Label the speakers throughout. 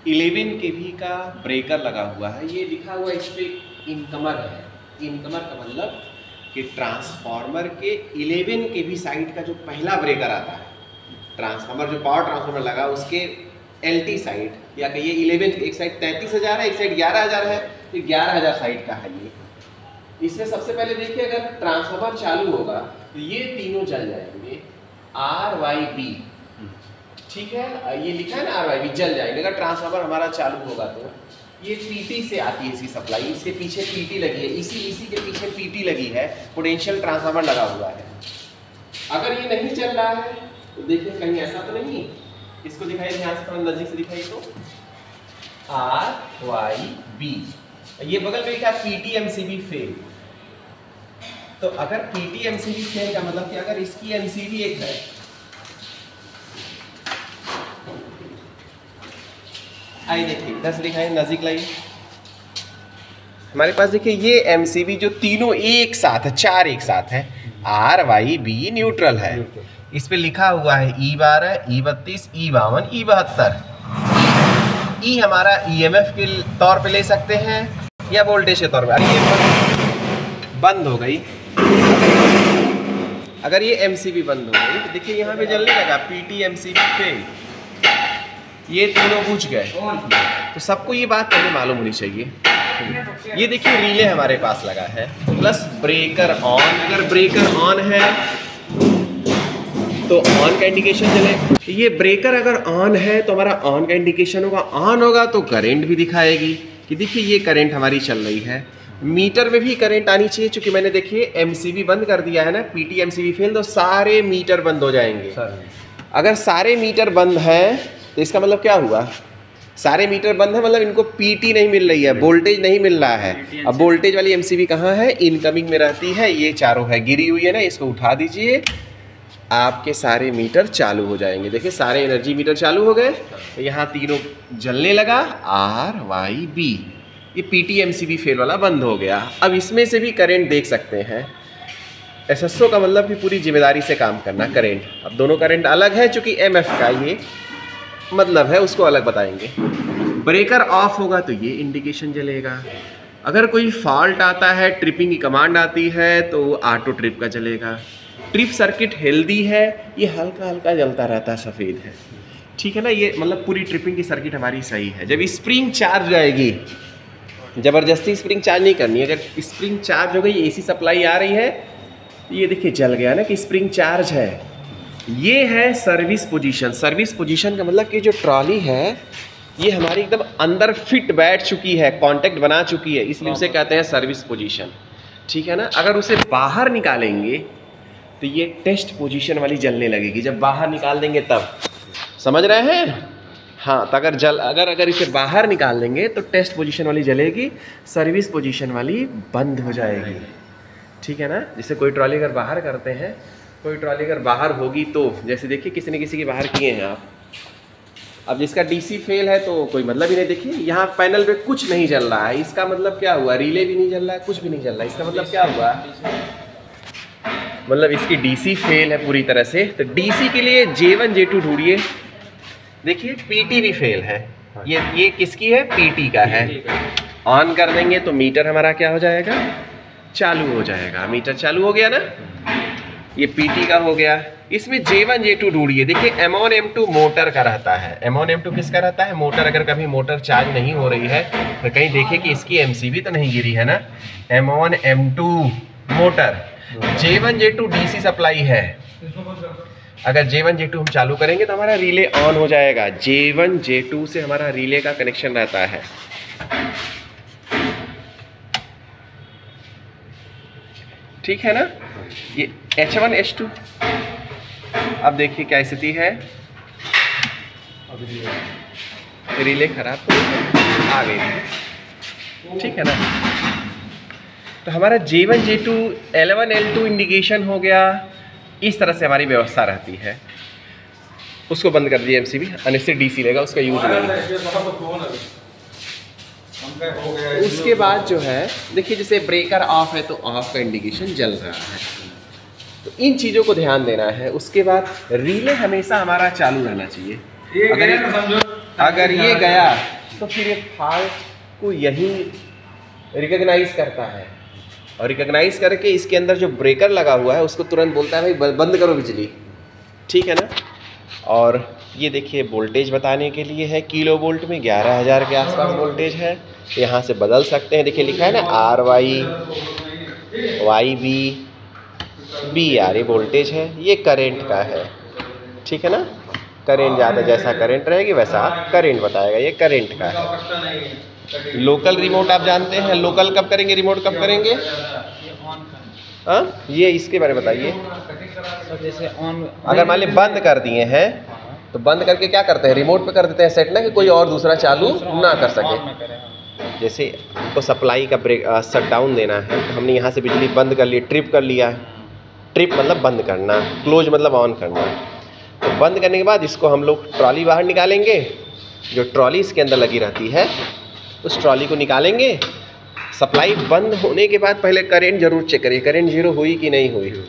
Speaker 1: 11 kV का breaker लगा हुआ है। ये लिखा हुआ इस पे इनकमर है। इनकमर का मतलब कि ट्रांसफार्मर के 11 kV साइड का जो पहला ब्रेकर आता है, ट्रांसफार्मर जो पावर ट्रांसफार्मर लगा उसके LT साइड या कहिए 11, एक साइड 33,000 है, एक साइड 11,000 है, तो 11,000 साइड का है ये। इसमें सबसे पहले देखिए अगर ट्रांसफार्मर चालू होगा तो ये तीनों जल जाएंगे, RYB, ठीक है, ये लिखा है ना RYB, जल जाएंगे अगर ट्रांसफार्मर हमारा चालू होगा। तो ये PT से आती है इसकी सप्लाई, इसके पीछे PT लगी है, इसी के पीछे PT लगी है, पोटेंशियल ट्रांसफार्मर लगा हुआ है। अगर ये नहीं चल रहा है तो देखिए कहीं ऐसा तो नहीं, इसको दिखाइए ध्यान से, थोड़ा नजदीक से दिखाइए तो RYB, ये बगल में लिखा PTMCB फेल। तो अगर PTMCB फेल का मतलब कि अगर इसकी MCB एक है, आइए देखिए 10 दिखाइए, नजदीक लाइए, हमारे पास देखिए ये MCB जो तीनों एक साथ है, 4 एक साथ है, RYB न्यूट्रल है, इस पे लिखा हुआ है E12, E32, E52, E72। E हमारा EMF के तौर पे ले सकते हैं या वोल्टेज के तौर पे। अरे ये बंद हो गई, अगर ये MCB बंद हो गई तो देखिए यहाँ पे जलने लगा, PTMCB फेल, ये तीनों बुझ गए। तो सबको ये बात पहले मालूम होनी चाहिए। ये देखिए रिले हमारे पास लगा है, प्लस ब्रेकर ऑन, अगर ब्रेकर ऑन है तो ऑन का इंडिकेशन जले। ये ब्रेकर अगर ऑन है तो हमारा ऑन का इंडिकेशन होगा, ऑन होगा तो करंट भी दिखाएगी कि देखिए ये करंट हमारी चल रही है। मीटर में भी करंट आनी चाहिए, क्योंकि मैंने देखिए MCB बंद कर दिया है ना, PTMCB फेल, तो सारे मीटर बंद हो जाएंगे। अगर सारे मीटर बंद हैं तो इसका मतलब क्या हुआ, सारे मीटर बंद है मतलब इनको PT नहीं मिल रही है, वोल्टेज नहीं मिल रहा है। अब वोल्टेज वाली MCB कहाँ है, इनकमिंग में रहती है, ये चारों है, गिरी हुई है ना, इसको उठा दीजिए, आपके सारे मीटर चालू हो जाएंगे। देखिए सारे एनर्जी मीटर चालू हो गए, तो यहाँ तीनों जलने लगा, RYB, ये PTMCB फेल वाला बंद हो गया। अब इसमें से भी करंट देख सकते हैं। SSO का मतलब कि पूरी जिम्मेदारी से काम करना, करंट। अब दोनों करंट अलग है, चूँकि MF का ये मतलब है, उसको अलग बताएंगे। ब्रेकर ऑफ होगा तो ये इंडिकेशन जलेगा। अगर कोई फॉल्ट आता है, ट्रिपिंग की कमांड आती है तो ऑटो ट्रिप का जलेगा। ट्रिप सर्किट हेल्दी है, ये हल्का हल्का जलता रहता है, सफ़ेद है, ठीक है ना, ये मतलब पूरी ट्रिपिंग की सर्किट हमारी सही है। जब स्प्रिंग चार्ज जाएगी, ज़बरदस्ती स्प्रिंग चार्ज नहीं करनी है, अगर स्प्रिंग चार्ज हो गई, AC सप्लाई आ रही है, ये देखिए जल गया ना कि स्प्रिंग चार्ज है। ये है सर्विस पोजीशन। सर्विस पोजीशन का मतलब कि जो ट्रॉली है ये हमारी एकदम अंदर फिट बैठ चुकी है, कांटेक्ट बना चुकी है, इसलिए उसे कहते हैं सर्विस पोजीशन, ठीक है ना। अगर उसे बाहर निकालेंगे तो ये टेस्ट पोजीशन वाली जलने लगेगी, जब बाहर निकाल देंगे तब, समझ रहे हैं। हाँ, तो अगर इसे बाहर निकाल देंगे तो टेस्ट पोजीशन वाली जलेगी, सर्विस पोजीशन वाली बंद हो जाएगी, ठीक है ना। जैसे कोई ट्रॉली अगर बाहर करते हैं, कोई ट्रॉली अगर बाहर होगी तो जैसे देखिए किसी न किसी के बाहर किए हैं आप, अब जिसका DC फेल है तो कोई मतलब ही नहीं। देखिए यहाँ पैनल पे कुछ नहीं जल रहा है, इसका मतलब क्या हुआ, रिले भी नहीं जल रहा है, कुछ भी नहीं जल रहा है, इसका मतलब क्या हुआ, मतलब इसकी DC फेल है पूरी तरह से। तो DC के लिए J1 J2 ढूंढिए। देखिए PT भी फेल है, ये किसकी है, PT का है। ऑन कर देंगे तो मीटर हमारा क्या हो जाएगा, चालू हो जाएगा, मीटर चालू हो गया ना, ये PT का हो गया। इसमें J1 J2 ढूंढिए। देखिए M1 M2 मोटर का रहता है, M1 M2 किसका रहता है, मोटर। अगर कभी मोटर चार्ज नहीं हो रही है तो कहीं देखिए कि इसकी MCB तो नहीं गिरी है ना, M1 M2 motor. J1 J2 DC supply है, अगर J1 J2 हम चालू करेंगे तो हमारा रिले ऑन हो जाएगा। J1 J2 से हमारा रिले का कनेक्शन रहता है, ठीक है ना। ये H1 H2, अब देखिए क्या स्थिति है, रिले खराब आ गई, ठीक है ना। तो हमारा J1 J2 L1 L2 indication हो गया। इस तरह से हमारी व्यवस्था रहती है। उसको बंद कर दिए MCB, अन्य से DC लेगा, उसका यूज नहीं। उसके बाद जो है देखिए जैसे ब्रेकर ऑफ है तो ऑफ का इंडिकेशन जल रहा है, तो इन चीज़ों को ध्यान देना है। उसके बाद रिले हमेशा हमारा चालू रहना चाहिए। अगर ये गया तो फिर ये फॉल्ट को यही रिकॉग्नाइज करता है और रिकॉग्नाइज करके इसके अंदर जो ब्रेकर लगा हुआ है उसको तुरंत बोलता है भाई बंद करो बिजली, ठीक है ना। और ये देखिए वोल्टेज बताने के लिए है, किलो वोल्ट में 11,000 के आसपास वोल्टेज है। यहाँ से बदल सकते हैं, देखिए लिखा है ना RY/YB/BR, ये वोल्टेज है, ये करंट का है, ठीक है ना। करंट ज़्यादा जैसा करंट रहेगी वैसा करंट बताएगा, ये करंट का है। लोकल रिमोट आप जानते हैं, लोकल कब करेंगे, रिमोट कब करेंगे? हाँ, ये इसके बारे में बताइए।
Speaker 2: जैसे ऑन
Speaker 1: अगर मान लीजिए बंद कर दिए हैं तो बंद करके क्या करते हैं, रिमोट पे कर देते हैं सेट ना, कि कोई और दूसरा चालू ना कर सके। जैसे हमको सप्लाई का ब्रेक शट डाउन देना है तो हमने यहाँ से बिजली बंद कर ली, ट्रिप कर लिया। ट्रिप मतलब बंद करना, क्लोज मतलब ऑन करना। तो बंद करने के बाद इसको हम लोग ट्रॉली बाहर निकालेंगे, जो ट्रॉली इसके अंदर लगी रहती है उस ट्रॉली को निकालेंगे। सप्लाई बंद होने के बाद पहले करंट जरूर चेक करिए, करंट जीरो हुई कि नहीं हुई।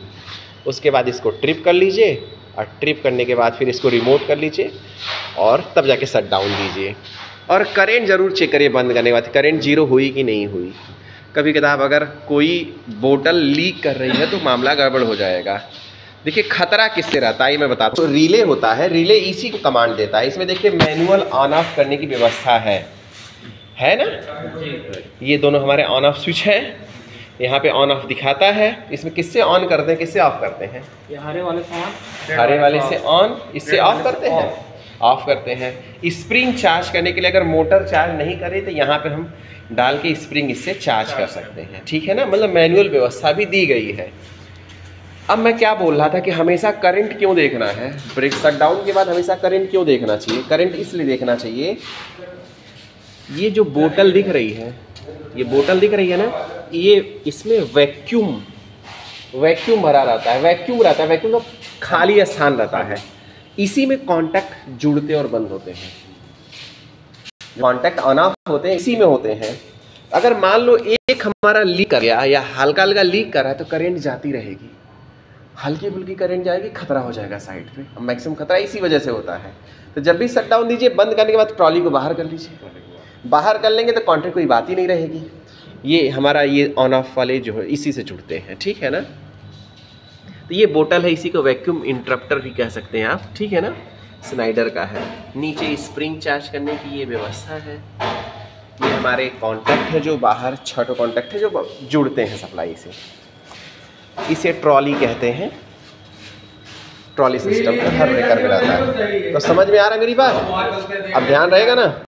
Speaker 1: उसके बाद इसको ट्रिप कर लीजिए और ट्रिप करने के बाद फिर इसको रिमोट कर लीजिए और तब जाके शट डाउन दीजिए। और करंट ज़रूर चेक करिए बंद करने के बाद, करंट जीरो हुई कि नहीं हुई। कभी कदार अगर कोई बोतल लीक कर रही है तो मामला गड़बड़ हो जाएगा। देखिए खतरा किससे रहता है ये मैं बताता हूँ। तो रिले होता है, रिले इसी को कमांड देता है। इसमें देखिए मैनुअल ऑन ऑफ करने की व्यवस्था है ना। ये दोनों हमारे ऑन ऑफ स्विच है, यहाँ पे ऑन ऑफ दिखाता है। इसमें किससे ऑन करते हैं, किससे ऑफ करते हैं?
Speaker 2: ये हरे वाले से ऑन,
Speaker 1: हरे वाले से ऑन, इससे ऑफ करते हैं, ऑफ करते हैं। स्प्रिंग चार्ज करने के लिए अगर मोटर चार्ज नहीं करे तो यहाँ पे हम डाल के स्प्रिंग इससे चार्ज कर सकते हैं, ठीक है ना। मतलब मैनुअल व्यवस्था भी दी गई है। अब मैं क्या बोल रहा था कि हमेशा करंट क्यों देखना है, ब्रेक शट डाउन के बाद हमेशा करंट क्यों देखना चाहिए? करंट इसलिए देखना चाहिए, ये जो बोतल दिख रही है, ये बोतल दिख रही है ना, ये इसमें वैक्यूम भरा रहता है। वैक्यूम रहता है, वैक्यूम तो खाली स्थान रहता है, इसी में कांटेक्ट जुड़ते और बंद होते हैं। कांटेक्ट ऑन ऑफ होते हैं इसी में होते हैं। अगर मान लो एक हमारा लीक कर गया या हल्का हल्का लीक कर रहा है तो करंट जाती रहेगी, हल्की फुल्की करंट जाएगी, खतरा हो जाएगा साइड पे। अब मैक्सिमम खतरा इसी वजह से होता है। तो जब भी शट डाउन दीजिए, बंद करने के बाद ट्रॉली को बाहर कर लीजिए। बाहर कर लेंगे तो कांटेक्ट कोई बात ही नहीं रहेगी। ये हमारा ये ऑन ऑफ वाले जो है इसी से जुड़ते हैं, ठीक है ना। तो ये बोतल है, इसी को वैक्यूम इंटरप्टर भी कह सकते हैं आप, ठीक है ना। स्नाइडर का है। नीचे स्प्रिंग चार्ज करने की ये व्यवस्था है। ये हमारे कॉन्टैक्ट है जो बाहर, छठों कॉन्टैक्ट है जो जुड़ते हैं सप्लाई से। इसे ट्रॉली कहते हैं। ट्रॉली सिस्टम हर ब्रेकर में रहता है। तो समझ में आ रहा है मेरी बात? अब ध्यान रहेगा ना।